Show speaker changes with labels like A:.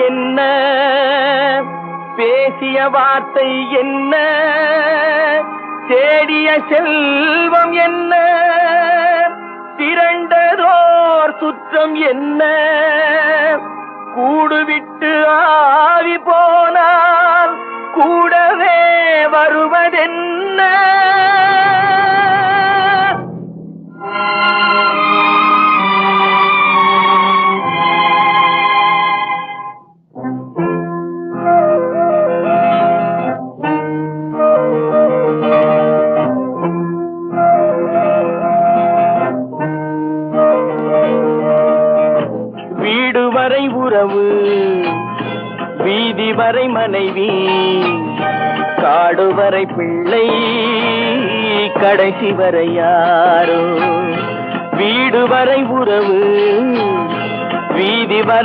A: என்ன, பேசிய வார்த்தை என்ன, தேடிய செல்வம் என்ன, திரண்டதோர் சுற்றம் என்ன, கூடுவிட்டு ஆவி போனால் கூடவே வருவதென்ன. வீடு வரை உறவு, வீதி வரை மனைவி, காடு வரை பிள்ளை, கடைசி வரை யாரோ. வீடு வரை உறவு, வீதி வரை